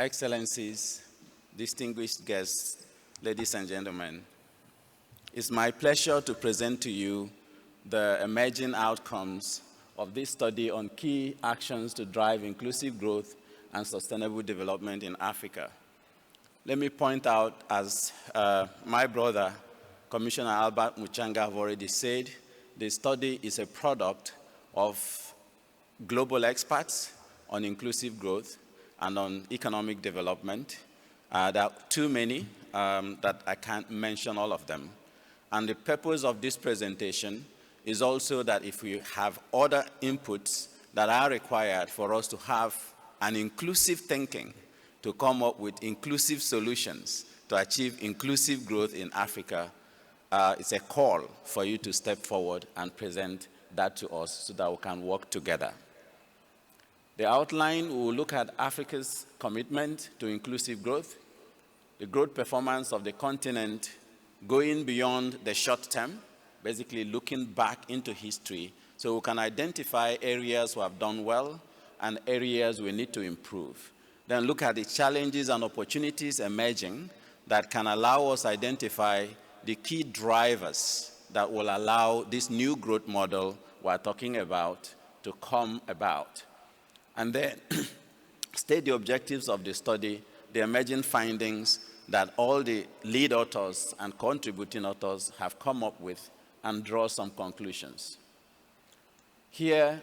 Excellencies, distinguished guests, ladies and gentlemen, it's my pleasure to present to you the emerging outcomes of this study on key actions to drive inclusive growth and sustainable development in Africa. Let me point out, as my brother, Commissioner Albert Muchanga, have already said, the study is a product of global experts on inclusive growth and on economic development. There are too many that I can't mention all of them. And the purpose of this presentation is also that if we have other inputs that are required for us to have an inclusive thinking to come up with inclusive solutions to achieve inclusive growth in Africa, it's a call for you to step forward and present that to us so that we can work together. The outline will look at Africa's commitment to inclusive growth, the growth performance of the continent going beyond the short term, basically looking back into history so we can identify areas we have done well and areas we need to improve. Then look at the challenges and opportunities emerging that can allow us to identify the key drivers that will allow this new growth model we're talking about to come about. And then state the objectives of the study, the emerging findings that all the lead authors and contributing authors have come up with, and draw some conclusions. Here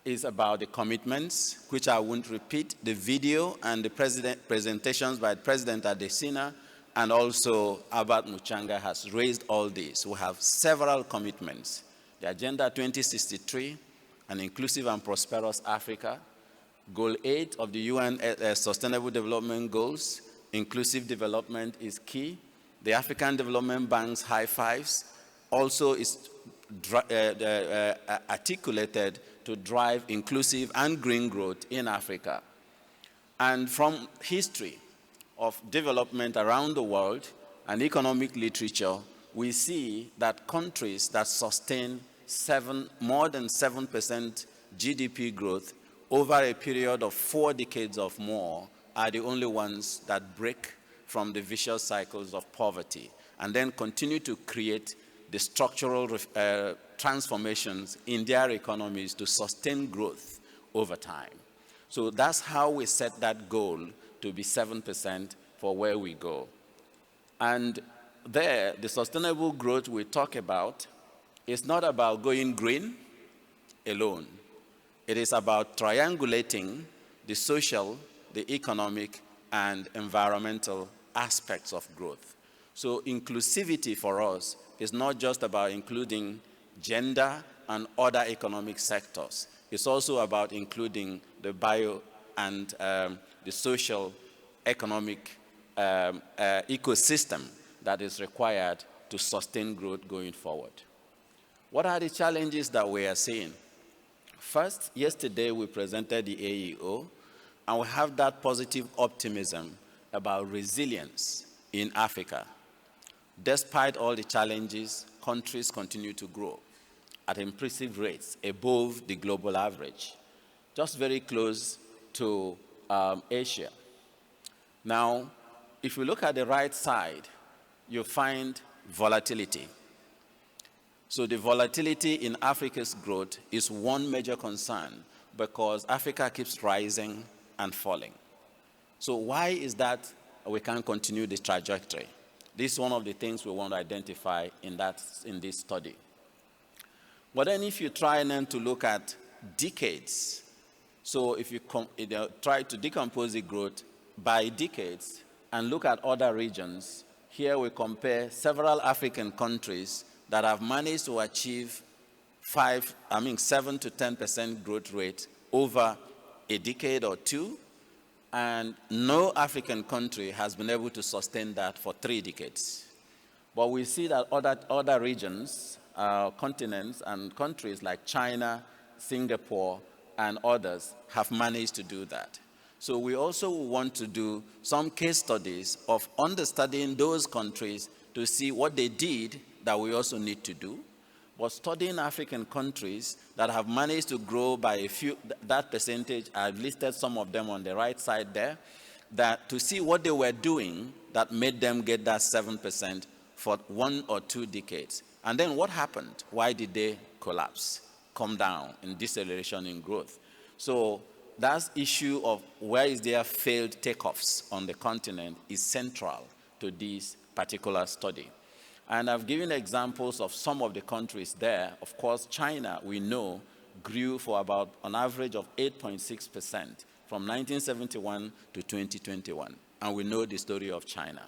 is about the commitments, which I won't repeat. The video and the presentations by President Adesina and also Albert Muchanga has raised all this. We have several commitments. The Agenda 2063, an inclusive and prosperous Africa. Goal 8 of the UN Sustainable Development Goals, inclusive development is key. The African Development Bank's high fives also is articulated to drive inclusive and green growth in Africa. And from history of development around the world and economic literature, we see that countries that sustain more than 7% GDP growth over a period of 4 decades or more are the only ones that break from the vicious cycles of poverty and then continue to create the structural transformations in their economies to sustain growth over time. So that's how we set that goal to be 7% for where we go. And there, the sustainable growth we talk about is not about going green alone. It is about triangulating the social, the economic, and environmental aspects of growth. So inclusivity for us is not just about including gender and other economic sectors. It's also about including the bio and the social economic ecosystem that is required to sustain growth going forward. What are the challenges that we are seeing? First, yesterday we presented the AEO, and we have that positive optimism about resilience in Africa. Despite all the challenges, countries continue to grow at impressive rates above the global average, just very close to Asia. Now, if you look at the right side, you find volatility. So the volatility in Africa's growth is one major concern because Africa keeps rising and falling. So why is that we can't continue this trajectory? This is one of the things we want to identify in this study. But then if you try then to look at decades, so if you try to decompose the growth by decades and look at other regions, here we compare several African countries that have managed to achieve 7 to 10% growth rate over a decade or two, and no African country has been able to sustain that for 3 decades. But we see that other regions, continents and countries like China, Singapore, and others have managed to do that. So we also want to do some case studies of understudying those countries to see what they did that we also need to do, was studying African countries that have managed to grow by a few, that percentage. I've listed some of them on the right side there, that to see what they were doing that made them get that 7% for 1 or 2 decades. And then what happened? Why did they collapse, come down in deceleration in growth? So that issue of where is there failed takeoffs on the continent is central to this particular study. And I've given examples of some of the countries there. Of course, China, we know, grew for about an average of 8.6% from 1971 to 2021. And we know the story of China.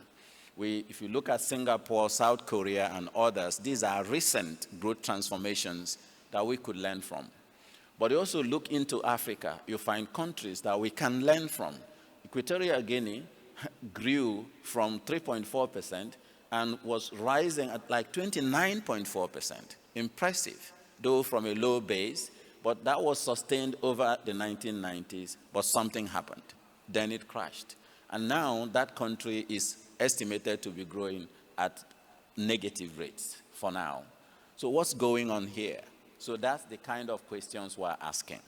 If you look at Singapore, South Korea, and others, these are recent growth transformations that we could learn from. But you also look into Africa, you find countries that we can learn from. Equatorial Guinea grew from 3.4% and was rising at like 29.4%. Impressive, though from a low base, but that was sustained over the 1990s, but something happened. Then it crashed. And now that country is estimated to be growing at negative rates for now. So what's going on here? So that's the kind of questions we're asking.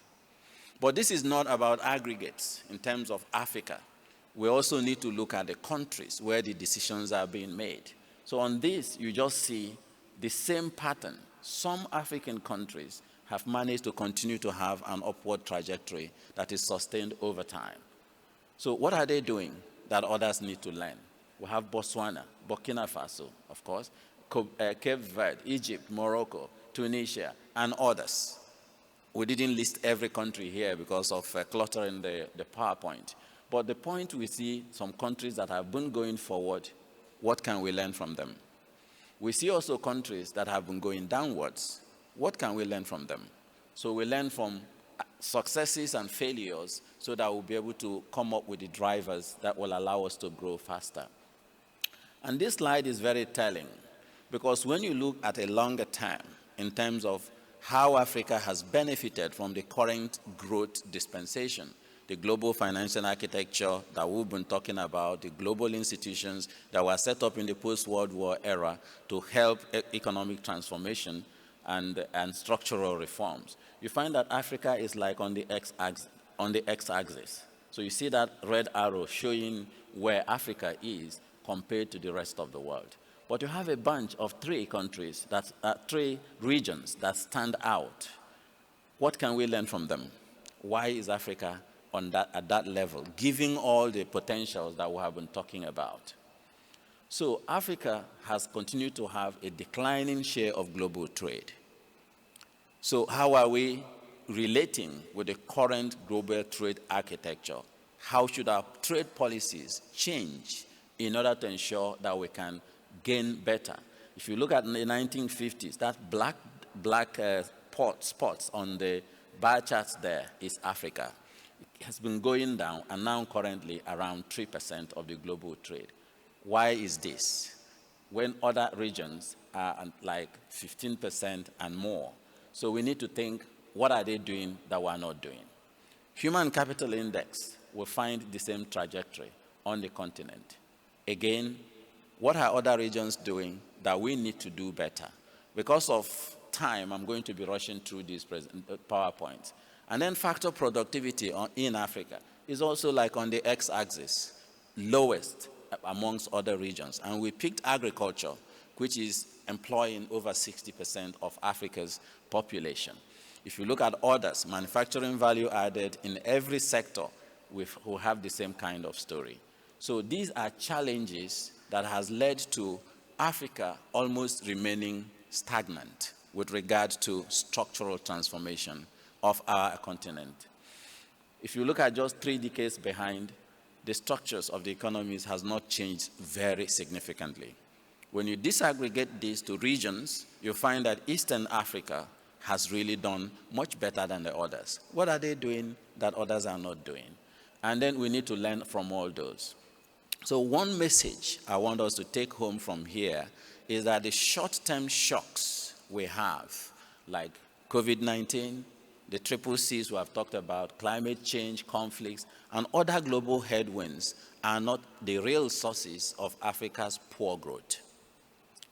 But this is not about aggregates in terms of Africa. We also need to look at the countries where the decisions are being made. So on this, you just see the same pattern. Some African countries have managed to continue to have an upward trajectory that is sustained over time. So what are they doing that others need to learn? We have Botswana, Burkina Faso, of course, Cape Verde, Egypt, Morocco, Tunisia, and others. We didn't list every country here because of cluttering the PowerPoint. But the point, we see some countries that have been going forward. What can we learn from them? We see also countries that have been going downwards. What can we learn from them? So we learn from successes and failures so that we'll be able to come up with the drivers that will allow us to grow faster. And this slide is very telling because when you look at a longer term in terms of how Africa has benefited from the current growth dispensation, the global financial architecture that we've been talking about, the global institutions that were set up in the post-World War era to help economic transformation and structural reforms, you find that Africa is like on the x-axis. So you see that red arrow showing where Africa is compared to the rest of the world. But you have a bunch of 3 countries, that's 3 regions that stand out. What can we learn from them? Why is Africa at that level, given all the potentials that we have been talking about? So Africa has continued to have a declining share of global trade. So how are we relating with the current global trade architecture? How should our trade policies change in order to ensure that we can gain better? If you look at the 1950s, that black spots on the bar charts there is Africa. It has been going down and now currently around 3% of the global trade. Why is this? When other regions are at like 15% and more. So we need to think, what are they doing that we're not doing? Human Capital Index will find the same trajectory on the continent. Again, what are other regions doing that we need to do better? Because of time, I'm going to be rushing through these PowerPoints. And then factor productivity in Africa is also like on the x-axis, lowest amongst other regions. And we picked agriculture, which is employing over 60% of Africa's population. If you look at others, manufacturing value added in every sector, who have the same kind of story. So these are challenges that has led to Africa almost remaining stagnant with regard to structural transformation of our continent. If you look at just 3 decades behind, the structures of the economies has not changed very significantly. When you disaggregate these to regions, you find that Eastern Africa has really done much better than the others. What are they doing that others are not doing? And then we need to learn from all those. So one message I want us to take home from here is that the short-term shocks we have, like COVID-19, the triple Cs we have talked about, climate change, conflicts, and other global headwinds are not the real sources of Africa's poor growth.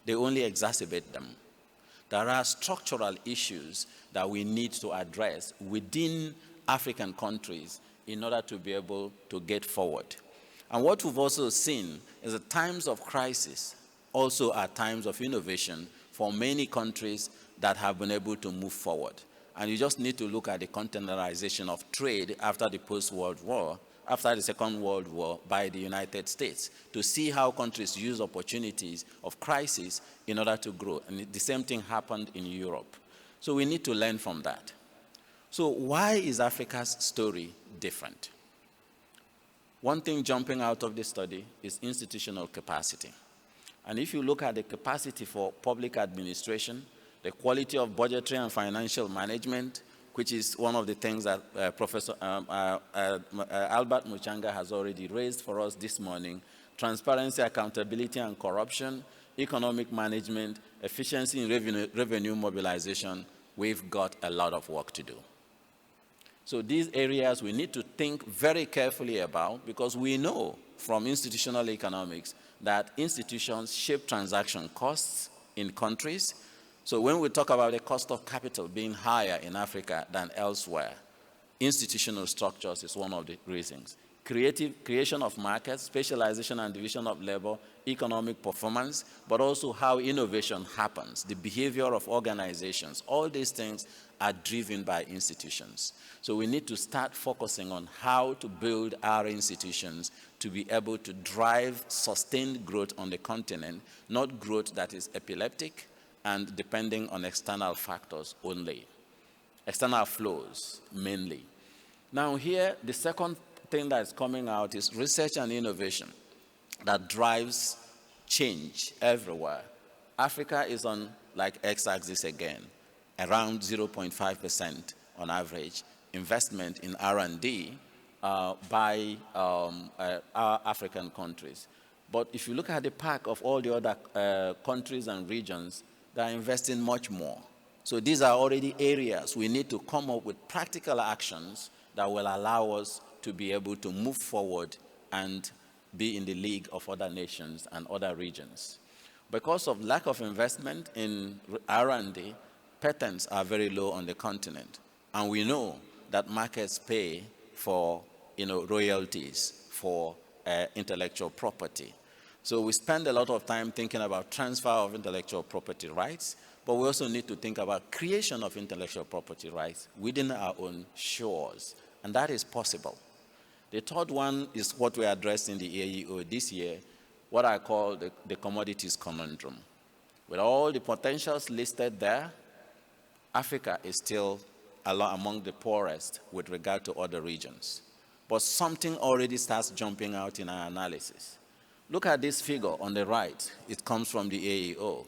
They only exacerbate them. there are structural issues that we need to address within African countries in order to be able to get forward. And what we've also seen is that times of crisis also are times of innovation for many countries that have been able to move forward. And you just need to look at the containerization of trade after the post-World War, after the Second World War by the United States, to see how countries use opportunities of crisis in order to grow. And the same thing happened in Europe. So we need to learn from that. So why is Africa's story different? One thing jumping out of this study is institutional capacity. And if you look at the capacity for public administration, the quality of budgetary and financial management, which is one of the things that Professor Albert Muchanga has already raised for us this morning, transparency, accountability, and corruption, economic management, efficiency in revenue mobilization, we've got a lot of work to do. So these areas we need to think very carefully about, because we know from institutional economics that institutions shape transaction costs in countries. So when we talk about the cost of capital being higher in Africa than elsewhere, institutional structures is one of the reasons. Creation of markets, specialization and division of labor, economic performance, but also how innovation happens, the behavior of organizations, all these things are driven by institutions. So we need to start focusing on how to build our institutions to be able to drive sustained growth on the continent, not growth that is epileptic and depending on external factors only, external flows mainly. Now here, the second thing that is coming out is research and innovation that drives change everywhere. Africa is on like x-axis again, around 0.5% on average investment in R&D by our African countries. But if you look at the pack of all the other countries and regions, they're investing much more. So these are already areas we need to come up with practical actions that will allow us to be able to move forward and be in the league of other nations and other regions. Because of lack of investment in R&D, patents are very low on the continent. And we know that markets pay for royalties for intellectual property. So we spend a lot of time thinking about transfer of intellectual property rights, but we also need to think about creation of intellectual property rights within our own shores, and that is possible. The third one is what we addressed in the AEO this year, what I call the commodities conundrum. With all the potentials listed there, Africa is still among the poorest with regard to other regions. But something already starts jumping out in our analysis. Look at this figure on the right. It comes from the AEO.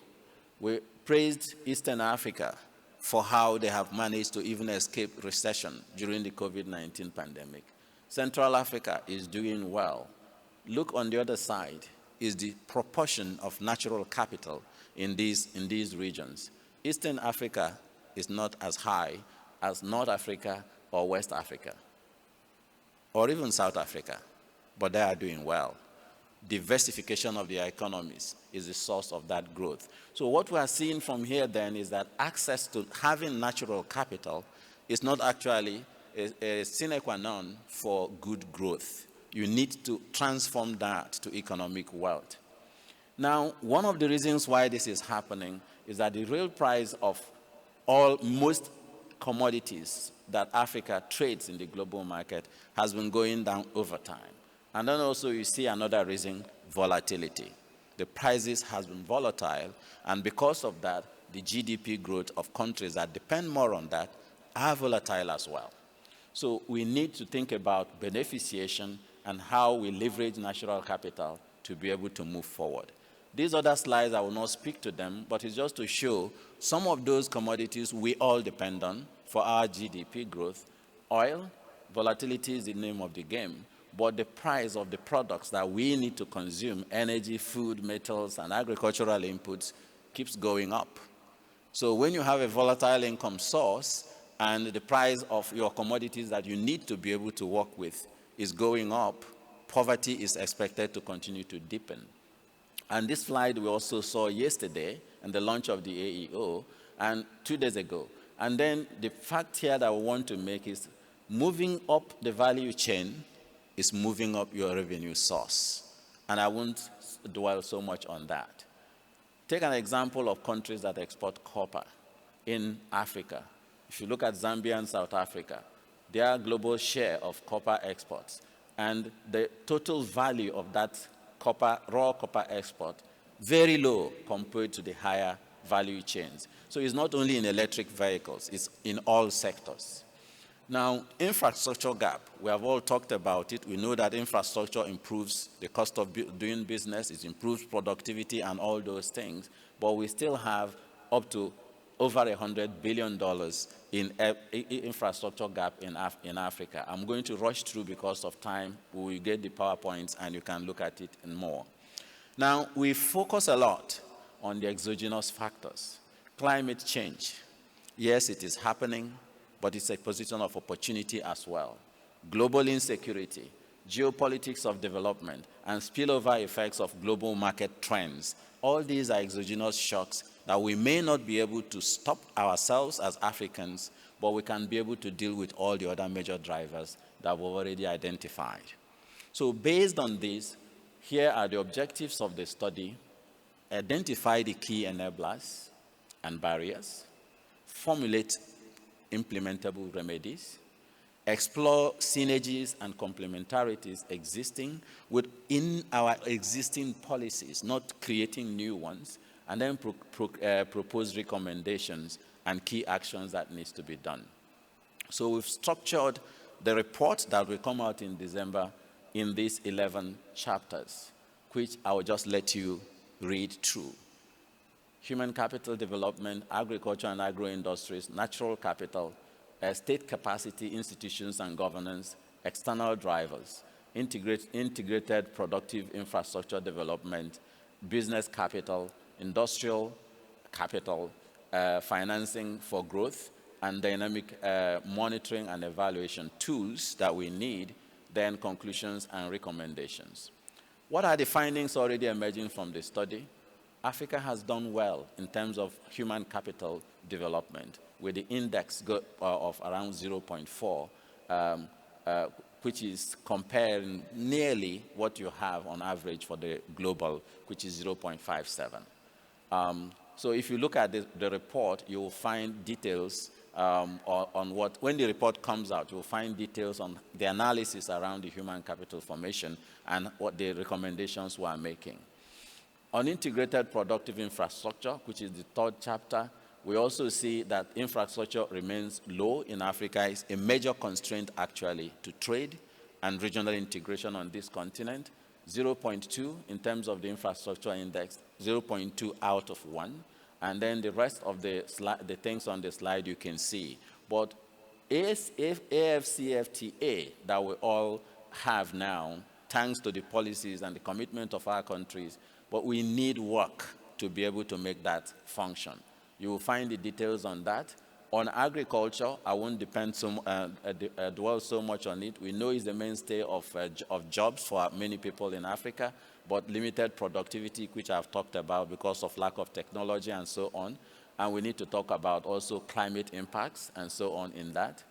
We praised Eastern Africa for how they have managed to even escape recession during the COVID-19 pandemic. Central Africa is doing well. Look on the other side is the proportion of natural capital in these regions. Eastern Africa is not as high as North Africa or West Africa, or even South Africa, but they are doing well. Diversification of their economies is the source of that growth. So what we are seeing from here then is that access to having natural capital is not actually a sine qua non for good growth. You need to transform that to economic wealth. Now, one of the reasons why this is happening is that the real price of most commodities that Africa trades in the global market has been going down over time. And then also you see another reason, volatility. The prices has been volatile, and because of that, the GDP growth of countries that depend more on that are volatile as well. So we need to think about beneficiation and how we leverage natural capital to be able to move forward. These other slides, I will not speak to them, but it's just to show some of those commodities we all depend on for our GDP growth. Oil, volatility is the name of the game, but the price of the products that we need to consume, energy, food, metals, and agricultural inputs, keeps going up. So when you have a volatile income source and the price of your commodities that you need to be able to work with is going up, poverty is expected to continue to deepen. And this slide we also saw yesterday in the launch of the AEO and 2 days ago. And then the fact here that we want to make is moving up the value chain is moving up your revenue source. And I won't dwell so much on that. Take an example of countries that export copper in Africa. If you look at Zambia and South Africa, their global share of copper exports and the total value of that copper, raw copper export, very low compared to the higher value chains. So it's not only in electric vehicles, it's in all sectors. Now, infrastructure gap, we have all talked about it. We know that infrastructure improves the cost of doing business, it improves productivity and all those things, but we still have up to over $100 billion in infrastructure gap in Africa. I'm going to rush through because of time. We will get the PowerPoints and you can look at it and more. Now, we focus a lot on the exogenous factors. Climate change, yes, it is happening, but it's a position of opportunity as well. Global insecurity, geopolitics of development, and spillover effects of global market trends. All these are exogenous shocks that we may not be able to stop ourselves as Africans, but we can be able to deal with all the other major drivers that we've already identified. So based on this, here are the objectives of the study. Identify the key enablers and barriers, formulate implementable remedies, explore synergies and complementarities existing within our existing policies, not creating new ones, and then propose recommendations and key actions that needs to be done. So we've structured the report that will come out in December in these 11 chapters, which I will just let you read through. Human capital development, agriculture and agro-industries, natural capital, state capacity, institutions and governance, external drivers, integrated productive infrastructure development, business capital, industrial capital, financing for growth, and dynamic monitoring and evaluation tools that we need, then conclusions and recommendations. What are the findings already emerging from the study? Africa has done well in terms of human capital development with the index of around 0.4, which is comparing nearly what you have on average for the global, which is 0.57. So if you look at the report, you will find details on what, when the report comes out, you will find details on the analysis around the human capital formation and what the recommendations we are making. On integrated productive infrastructure, which is the third chapter, we also see that infrastructure remains low in Africa. It's a major constraint, actually, to trade and regional integration on this continent. 0.2 in terms of the infrastructure index, 0.2 out of 1. And then the rest of the things on the slide you can see. But AFCFTA that we all have now, thanks to the policies and the commitment of our countries, but we need work to be able to make that function. You will find the details on that. On agriculture, I won't dwell so much on it. We know it's the mainstay of jobs for many people in Africa, but limited productivity, which I've talked about because of lack of technology and so on. And we need to talk about also climate impacts and so on in that.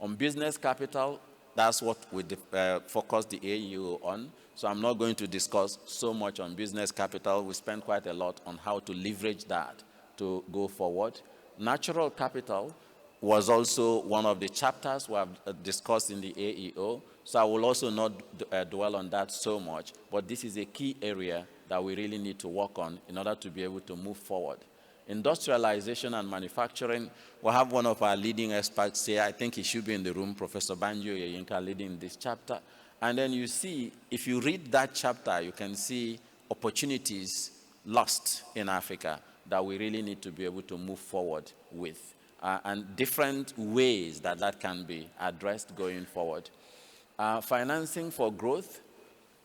On business capital, that's what we focus the AEO on. So I'm not going to discuss so much on business capital. We spend quite a lot on how to leverage that to go forward. Natural capital was also one of the chapters we have discussed in the AEO. So I will also not dwell on that so much, but this is a key area that we really need to work on in order to be able to move forward. Industrialization and manufacturing, we'll have one of our leading experts here. I think he should be in the room, Professor Banjo Yeyinka, leading this chapter. And then you see, if you read that chapter, you can see opportunities lost in Africa that we really need to be able to move forward with, and different ways that that can be addressed going forward. Financing for growth,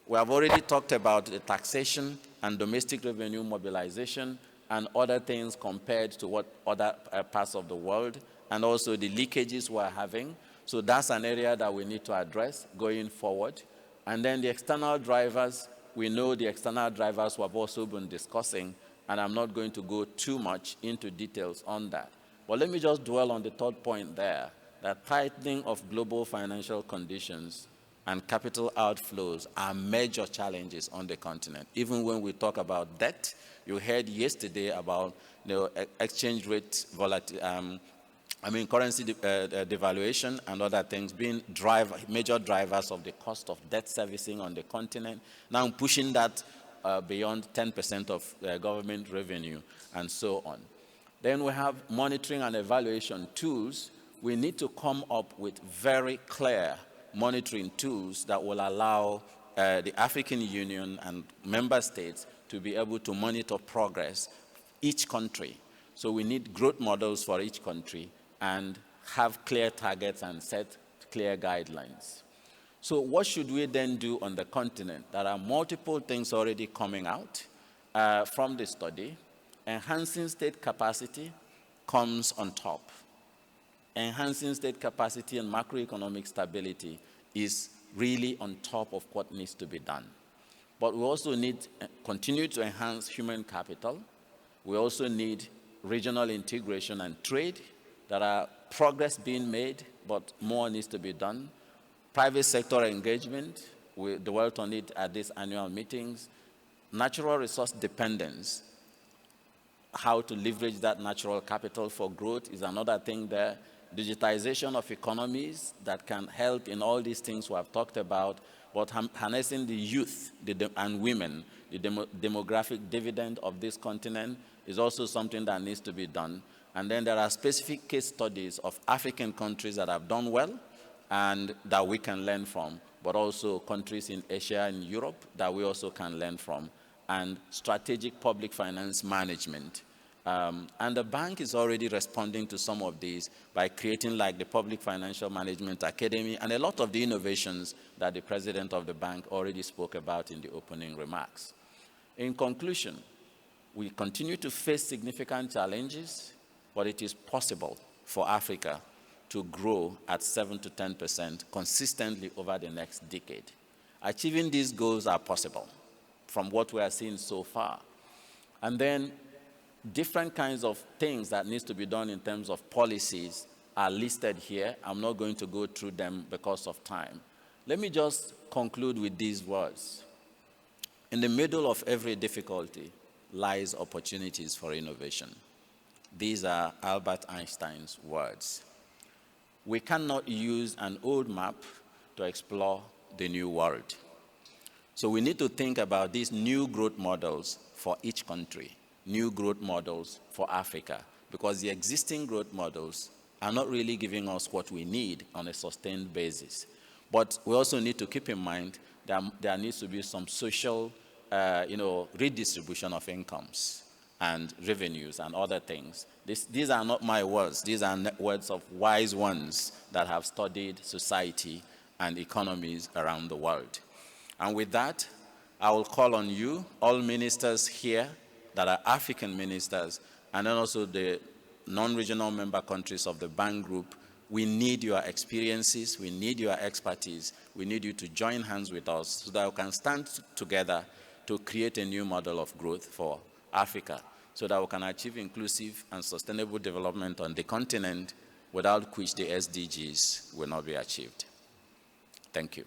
we have already talked about the taxation and domestic revenue mobilization and other things compared to what other parts of the world, and also the leakages we're having. So that's an area that we need to address going forward. And then the external drivers, we know the external drivers we have also been discussing, and I'm not going to go too much into details on that. But let me just dwell on the third point there, that tightening of global financial conditions and capital outflows are major challenges on the continent. Even when we talk about debt, you heard yesterday about exchange rate volatility, currency devaluation and other things being major drivers of the cost of debt servicing on the continent. Now I'm pushing that beyond 10% of government revenue and so on. Then we have monitoring and evaluation tools. We need to come up with very clear monitoring tools that will allow the African Union and member states to be able to monitor progress each country. So we need growth models for each country and have clear targets and set clear guidelines. So what should we then do on the continent? There are multiple things already coming out from the study. Enhancing state capacity comes on top. Enhancing state capacity and macroeconomic stability is really on top of what needs to be done. But we also need to continue to enhance human capital. We also need regional integration and trade. There are progress being made, but more needs to be done. Private sector engagement, we dwelt on it at these annual meetings. Natural resource dependence, how to leverage that natural capital for growth is another thing there. Digitization of economies that can help in all these things we have talked about, but harnessing the youth and women, the demographic dividend of this continent is also something that needs to be done. And then there are specific case studies of African countries that have done well and that we can learn from, but also countries in Asia and Europe that we also can learn from, and strategic public finance management. And the bank is already responding to some of these by creating like the Public Financial Management Academy and a lot of the innovations that the president of the bank already spoke about in the opening remarks. In conclusion, we continue to face significant challenges, but it is possible for Africa to grow at 7 to 10% consistently over the next decade. Achieving these goals are possible from what we are seeing so far. And then different kinds of things that needs to be done in terms of policies are listed here. I'm not going to go through them because of time. Let me just conclude with these words. In the middle of every difficulty lies opportunities for innovation. These are Albert Einstein's words. We cannot use an old map to explore the new world. So we need to think about these new growth models for each country, new growth models for Africa, because the existing growth models are not really giving us what we need on a sustained basis. But we also need to keep in mind that there needs to be some social redistribution of incomes and revenues and other things. These are not my words. These are words of wise ones that have studied society and economies around the world. And with that, I will call on you, all ministers here that are African ministers, and then also the non-regional member countries of the bank group. We need your experiences, we need your expertise, we need you to join hands with us so that we can stand together to create a new model of growth for Africa, so that we can achieve inclusive and sustainable development on the continent, without which the SDGs will not be achieved. Thank you.